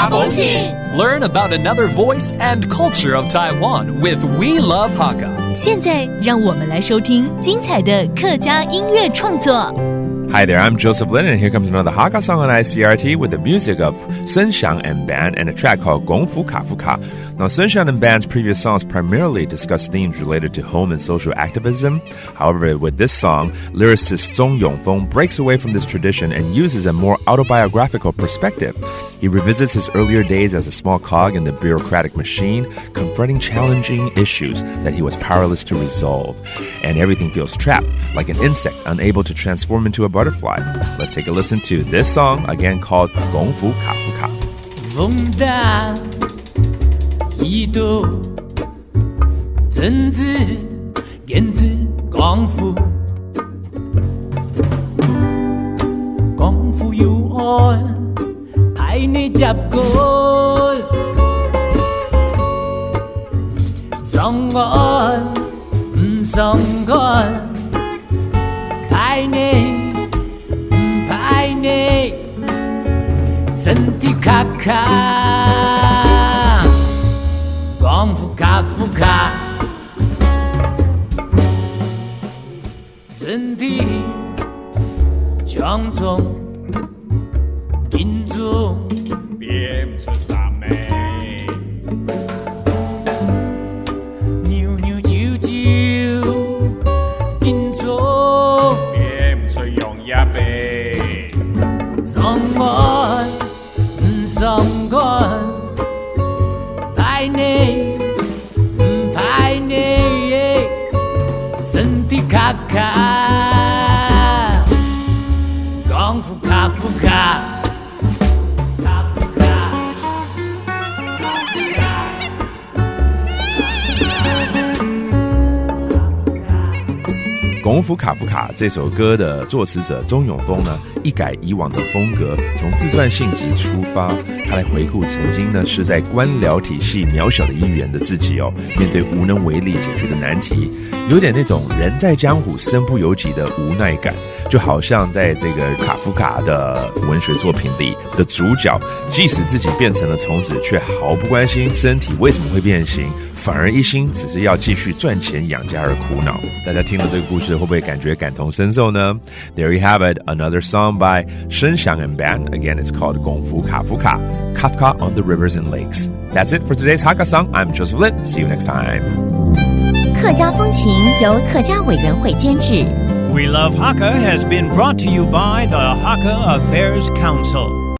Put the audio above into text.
家风情 Learn about another voice and culture of Taiwan with We Love Hakka. 现在让我们来收听精彩的客家音乐创作。Hi there, I'm Joseph Lin, and here comes another Hakka song on ICRT with the music of Sheng Xiang Band and a track called 功夫卡夫卡. Now, Sheng Xiang Band's previous songs primarily discuss themes related to home and social activism. However, with this song, lyricist鍾永豐breaks away from this tradition and uses a more autobiographical perspective. He revisits his earlier days as a small cog in the bureaucratic machine, confronting challenging issues that he was powerless to resolve. And everything feels trapped, like an insect unable to transform into a butterfly. Let's take a listen to this song, again called 功夫卡夫卡. 风大一朵政治言之功夫功夫有愛派你接過上岸唔上岸派你唔派你身體卡卡功夫卡夫卡身體強從金中變出三昧扭扭啾啾金中變出用一杯上岸唔上岸派你唔派你身體卡卡功夫卡夫卡功夫卡夫卡这首歌的作词者鍾永豐呢，一改以往的风格，从自传性质出发，他来回顾曾经呢是在官僚体系渺小的一员的自己面对无能为力解决的难题，有点那种人在江湖身不由己的无奈感，就好像在这个卡夫卡的文学作品里的主角，即使自己变成了虫子，却毫不关心身体为什么会变形，反而一心只是要继续赚钱养家而苦恼。大家听了这个故事会不会感觉感同身受呢？ There you have it, another song by Sheng Xiang Band. Again, it's called 功夫卡夫卡 Kafka on the Rivers and Lakes. That's it for today's Hakka song. I'm Joseph Lin. See you next time. 客家风情由客家委员会监制。We Love Hakka has been brought to you by the Hakka Affairs Council.